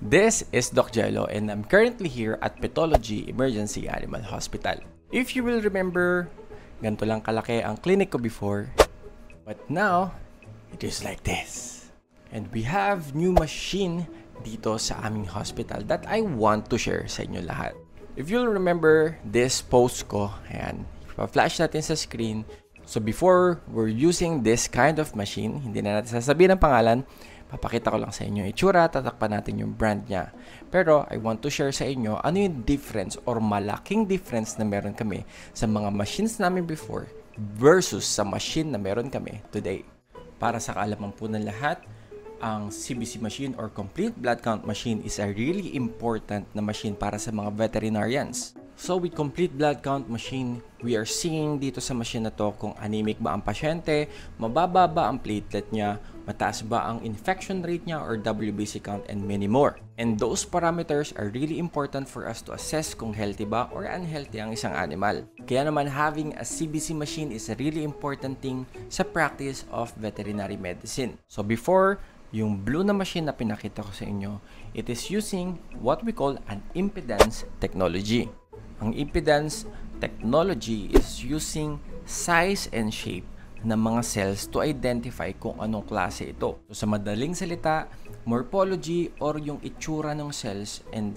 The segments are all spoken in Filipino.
This is Doc Jello and I'm currently here at Pathology Emergency Animal Hospital. If you will remember, ganito lang kalaki ang clinic ko before, but now, it is like this. And we have new machine dito sa aming hospital that I want to share sa inyo lahat. If you'll remember this post ko, ayan, pa-flash natin sa screen. So before we're using this kind of machine, hindi na natin sasabihin ang pangalan, papakita ko lang sa inyo yung itsura, tatakpan natin yung brand niya. Pero I want to share sa inyo ano yung difference or malaking difference na meron kami sa mga machines namin before versus sa machine na meron kami today. Para sa kaalaman po ng lahat, ang CBC machine or complete blood count machine is a really important na machine para sa mga veterinarians. So with complete blood count machine, we are seeing dito sa machine na to kung anemic ba ang pasyente, mababa ba ang platelet niya, mataas ba ang infection rate niya or WBC count, and many more. And those parameters are really important for us to assess kung healthy ba or unhealthy ang isang animal. Kaya naman having a CBC machine is a really important thing sa practice of veterinary medicine. So before, yung blue na machine na pinakita ko sa inyo, it is using what we call an impedance technology. Ang impedance technology is using size and shape ng mga cells to identify kung anong klase ito. So, sa madaling salita, morphology or yung itsura ng cells and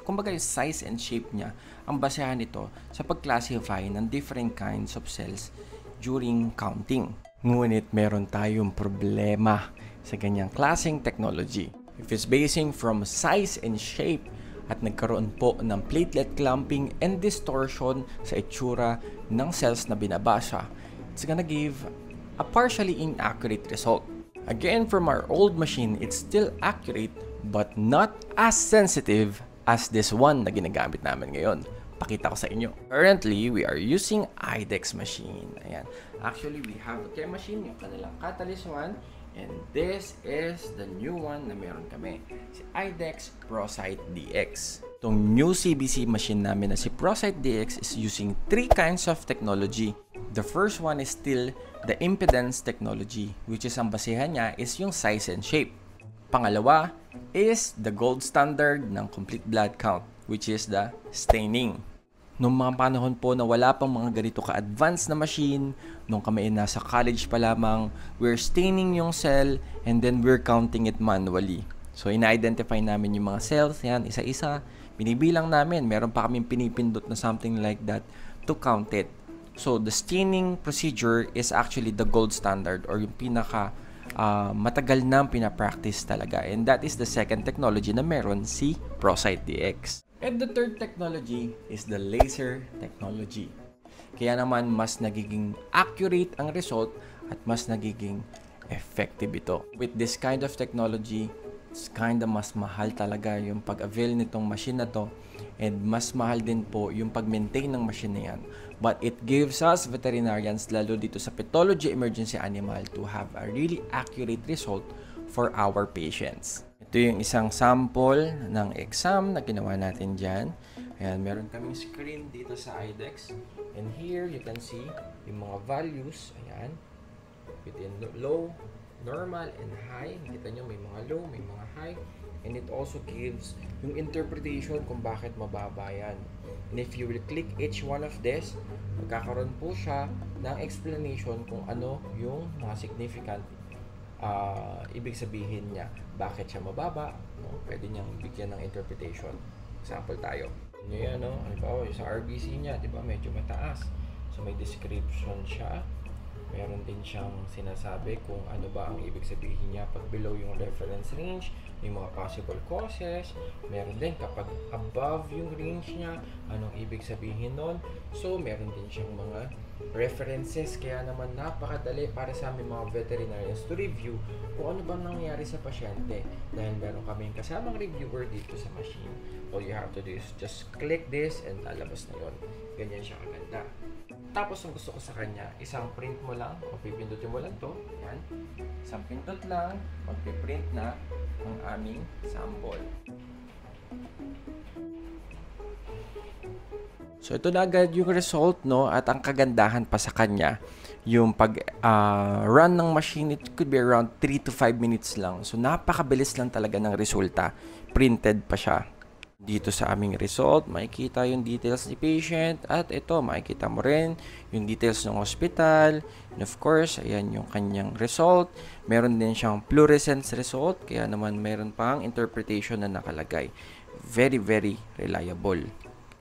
kumbaga yung size and shape niya ang basehan nito sa pag-classify ng different kinds of cells during counting. Ngunit meron tayong problema sa ganyang klaseng technology. If it's basing from size and shape at nagkaroon po ng platelet clumping and distortion sa itsura ng cells na binabasa, it's gonna give a partially inaccurate result. Again, from our old machine, it's still accurate but not as sensitive as this one na ginagamit namin ngayon. Pakita ko sa inyo. Currently, we are using IDEXX machine. Ayan. Actually, we have a care machine, yung kanilang Catalyst one. And this is the new one na meron kami, si IDEXX ProCyte DX. Itong new CBC machine namin na si ProCyte DX is using three kinds of technology. The first one is still the impedance technology, which is ang basehan niya is yung size and shape. Pangalawa is the gold standard ng complete blood count, which is the staining. Noong mga panahon po na wala pang mga ganito ka-advanced na machine, nung kami nasa college pa lamang, we're staining yung cell and then we're counting it manually. So, ina-identify namin yung mga cells, yan, isa-isa, binibilang namin. Meron pa kaming pinipindot na something like that to count it. So, the staining procedure is actually the gold standard or yung pinaka matagal nang pinapractice talaga. And that is the second technology na meron si ProCyte DX. And the third technology is the laser technology. Kaya naman mas nagiging accurate ang result at mas nagiging effective ito. With this kind of technology, it's kinda mas mahal talaga yung pag-avail nitong machine na to, and mas mahal din po yung pag-maintain ng machine na yan. But it gives us veterinarians, lalo dito sa pathology emergency animal, to have a really accurate result for our patients. Ito yung isang sample ng exam na ginawa natin dyan. Ayan, meron kaming screen dito sa IDEXX. And here, you can see yung mga values. Ayan. Within low, normal, and high. Nakita nyo, may mga low, may mga high. And it also gives yung interpretation kung bakit mababa yan. And if you will click each one of this, magkakaroon po siya ng explanation kung ano yung mga significant ibig sabihin niya, bakit siya mababa, no? Pwede niyang bigyan ng interpretation. Example tayo. Yan, no? Halimbawa, sa RBC niya, di ba, medyo mataas. So, may description siya. Meron din siyang sinasabi kung ano ba ang ibig sabihin niya pag below yung reference range, yung mga possible causes. Meron din kapag above yung range niya, anong ibig sabihin nun. So, meron din siyang mga references, kaya naman napakadali para sa aming mga veterinarians to review kung ano bang nangyayari sa pasyente. Dahil meron kaming kasamang reviewer dito sa machine. All you have to do is just click this and lalabas na yun. Ganyan siya kaganda. Tapos ang gusto ko sa kanya, isang print mo lang, pipindutin mo lang to. Yan. Isang pindot lang, magpiprint na ang aming sample. So ito na agad yung result, no? At ang kagandahan pa sa kanya, yung pag-run ng machine, it could be around 3 to 5 minutes lang. So napakabilis lang talaga ng resulta. printed pa siya. Dito sa aming result, makikita yung details ni patient at ito, makikita mo rin yung details ng hospital. And of course, ayan yung kanyang result. Meron din siyang fluorescence result, kaya naman meron pang interpretation na nakalagay. Very, very reliable.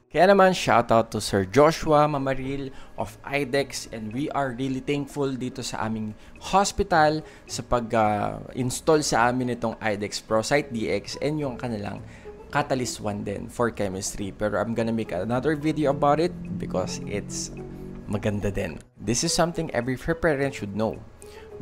Kaya naman, shoutout to Sir Joshua Mamaril of IDEX, and we are really thankful dito sa aming hospital sa pag-install sa amin itong IDEX ProSite DX and yung kanilang Catalyst 1 din for chemistry. Pero I'm gonna make another video about it because it's maganda din. This is something every parent should know.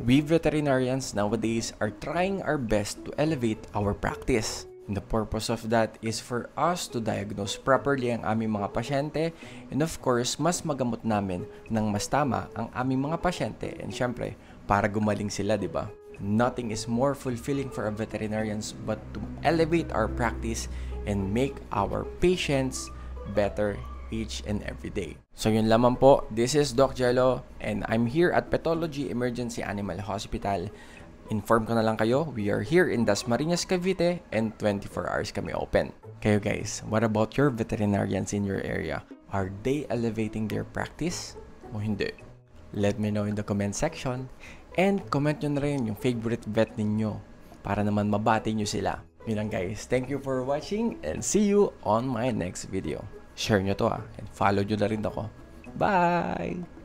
We veterinarians nowadays are trying our best to elevate our practice. And the purpose of that is for us to diagnose properly ang aming mga pasyente and of course, mas magamot namin ng mas tama ang aming mga pasyente and syempre, para gumaling sila, di ba? Nothing is more fulfilling for a veterinarians but to elevate our practice and make our patients better each and every day. So yun lamang po, this is Doc Jello and I'm here at Pathology Emergency Animal Hospital. Inform ko na lang kayo, we are here in Dasmariñas, Cavite and 24 hours kami open. Kayo guys, what about your veterinarians in your area? Are they elevating their practice o hindi? Let me know in the comment section. And comment nyo na rin yung favorite vet ninyo para naman mabati nyo sila. Yun lang guys. Thank you for watching and see you on my next video. Share nyo to and follow nyo na rin ako. Bye!